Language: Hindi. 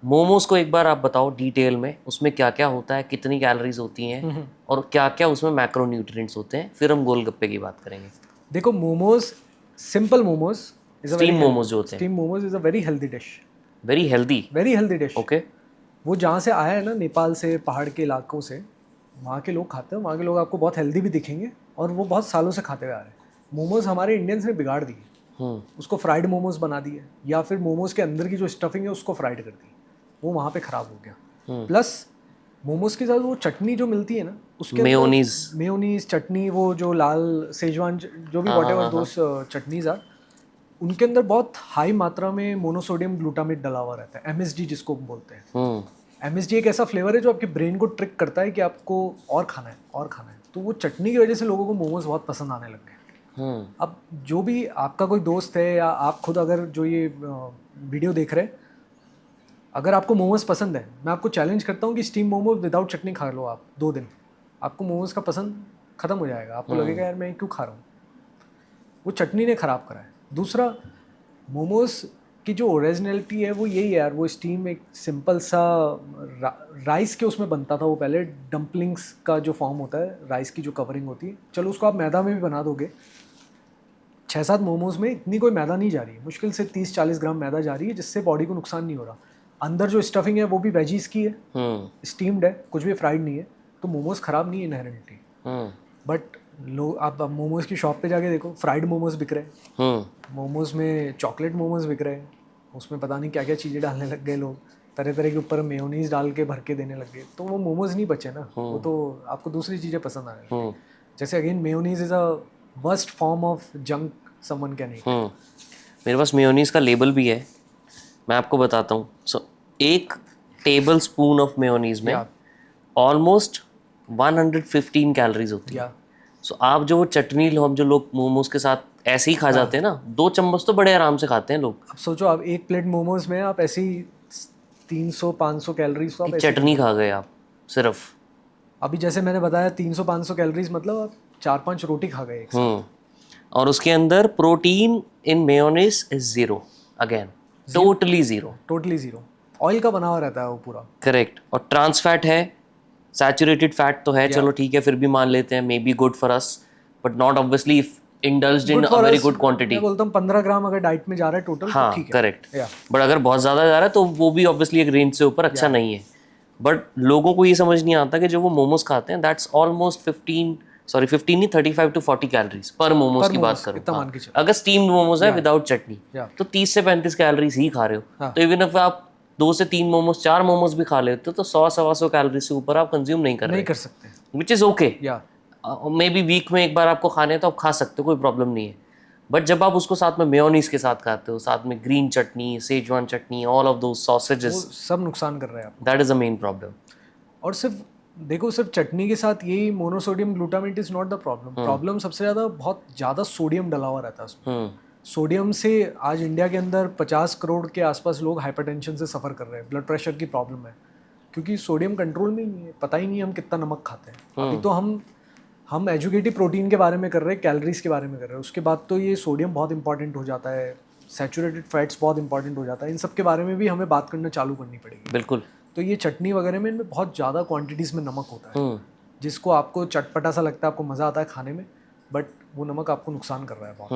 मोमोज को एक बार आप बताओ डिटेल में, उसमें क्या क्या होता है, कितनी कैलोरीज होती हैं और क्या क्या उसमें मैक्रोन्यूट्रिएंट्स होते हैं, फिर हम गोलगप्पे की बात करेंगे। देखो momos, simple momos is a very steam momos जो होते हैं, steam momos is a very healthy dish. Very healthy. Very healthy dish. Okay. वो जहाँ से आया है ना, नेपाल से, पहाड़ के इलाकों से, वहाँ के लोग खाते हैं। वहाँ के लोग आपको बहुत हेल्दी भी दिखेंगे और वो बहुत सालों से खाते हुए आ रहे हैं। मोमोज हमारे इंडियंस ने बिगाड़ दिए, उसको फ्राइड मोमोज बना दिए, या फिर मोमोज के अंदर की जो स्टफिंग है उसको फ्राइड कर दी, वो वहाँ पे ख़राब हो गया। प्लस मोमोज के साथ वो चटनी जो मिलती है ना, उसके अंदर मेयोनीज। मेयोनीज चटनी, वो जो लाल सेजवान जो भी हाँ वॉट हाँ एवर हाँ हाँ। दोस चटनीज आर, उनके अंदर बहुत हाई मात्रा में मोनोसोडियम ग्लूटामेट डला हुआ रहता है, एमएसजी जिसको हम बोलते हैं। एमएसजी एक ऐसा फ्लेवर है जो आपके ब्रेन को ट्रिक करता है कि आपको और खाना है और खाना है। तो वो चटनी की वजह से लोगों को मोमोज बहुत पसंद आने लग गए। अब जो भी आपका कोई दोस्त है या आप खुद अगर जो ये वीडियो देख रहे हैं, अगर आपको मोमोज पसंद है, मैं आपको चैलेंज करता हूँ कि स्टीम मोमोज विदाउट चटनी खा लो आप 2 दिन, आपको मोमोज का पसंद खत्म हो जाएगा। आपको लगेगा यार मैं क्यों खा रहा हूँ, वो चटनी ने ख़राब करा है। दूसरा, मोमोज की जो ओरिजिनलिटी है वो यही है यार, वो स्टीम एक सिंपल सा राइस के उसमें बनता था वो पहले, डम्पलिंग्स का जो फॉर्म होता है, राइस की जो कवरिंग होती है, चलो उसको आप मैदा में भी बना दोगे। 6-7 मोमोज में इतनी कोई मैदा नहीं जा रही है, मुश्किल से 30-40 ग्राम मैदा जा रही है, जिससे बॉडी को नुकसान नहीं हो रहा। अंदर जो स्टफिंग है वो भी वेजीज की है, स्टीम्ड है, कुछ भी फ्राइड नहीं है, तो मोमोज ख़राब नहीं है इनहेरेंटली। बट लोग, आप मोमोज की शॉप पे जाके देखो, फ्राइड मोमोज बिक रहे हैं, मोमोज में चॉकलेट मोमोज बिक रहे हैं, उसमें पता नहीं क्या क्या चीज़ें डालने लग गए लोग, तरह तरह के ऊपर मेयोनीज डाल के भर के देने लग गए, तो वो मोमोज नहीं बचे ना, वो तो आपको दूसरी चीज़ें पसंद आने लग गई। जैसे again mayonnaise is a worst form of junk someone can eat. मेरे पास मेयोनीज का लेबल भी है, मैं आपको बताता हूँ। सो एक टेबल स्पून ऑफ मेयोनीज में ऑलमोस्ट 115 कैलोरीज होती है। सो आप जो वो चटनी हम जो लोग मोमोज के साथ ऐसे ही खा जाते हैं ना, 2 चम्मच तो बड़े आराम से खाते हैं लोग। अब सोचो, आप एक प्लेट मोमोज में आप ऐसी 300-500 कैलोरीज तो आप ऐसे चटनी खा गए आप सिर्फ। अभी जैसे मैंने बताया 300-500 कैलोरीज, मतलब आप 4-5 रोटी खा गए एक साथ। और उसके अंदर protein in mayonnaise is 0 again, totally 0। Totally 0, oil का बना हुआ रहता है वो पूरा। करेक्ट। और ट्रांस फैट है, सैचुरेटेड फैट तो है, चलो ठीक है, फिर भी मान लेते हैं, may be good for us, but not obviously if indulged in good a for very us, good quantity. मैं बोलता हूँ 15 ग्राम अगर डाइट में जा रहा है टोटल, तो ठीक है। करेक्ट। बट अगर बहुत ज़्यादा जा रहा है तो वो भी ऑब्वियसली एक रेंज से ऊपर अच्छा नहीं है। बट लोगों को ये समझ नहीं आता कि जो वो मोमोज खाते हैं, दैट्स ऑलमोस्ट 15 नहीं, 35 to 40 कैलोरीज पर मोमोज की बात करूँ। इतना मान के चलो। अगर स्टीम्ड मोमोज है विदाउट चटनी, या तो 30 से 35 कैलोरीज ही खा रहे हो। तो इवन इफ आप 2 से 3 मोमोज, 4 मोमोज भी खा लेते हो, तो 100-125 कैलोरी से ऊपर आप कंज्यूम नहीं कर रहे। नहीं कर सकते। Which is okay. या मे बी वीक में एक बार आपको खाने हैं तो आप खा सकते हो, कोई प्रॉब्लम नहीं है। बट जब आप उसको साथ में मेयोनीज के साथ खाते हो, साथ में green chutney, Schezwan chutney, all of those वो सॉसेजेस, सब नुकसान कर रहे हैं आपको। That is the main problem. और सिर्फ देखो, सिर्फ चटनी के साथ यही monosodium glutamate is not the problem. Problem सबसे ज़्यादा, बहुत ज़्यादा सोडियम डला हुआ रहता है उसमें। सोडियम से आज इंडिया के अंदर 50 करोड़ के आसपास लोग हाइपरटेंशन से सफ़र कर रहे हैं, ब्लड प्रेशर की प्रॉब्लम है, क्योंकि सोडियम कंट्रोल में ही नहीं है। पता ही नहीं है हम कितना नमक खाते हैं। अभी तो हम एजुकेटिव प्रोटीन के बारे में कर रहे हैं, कैलोरीज के बारे में कर रहे हैं, उसके बाद तो ये सोडियम बहुत इंपॉर्टेंट हो जाता है, सैचुरेटेड फैट्स बहुत इंपॉर्टेंट हो जाता है। इन सब के बारे में भी हमें बात करना चालू करनी पड़ेगी। बिल्कुल। तो ये चटनी वगैरह में इनमें बहुत ज़्यादा क्वांटिटीज़ में नमक होता है, जिसको आपको चटपटा सा लगता है, आपको मज़ा आता है खाने में, बट वो नमक आपको नुकसान कर रहा है बहुत।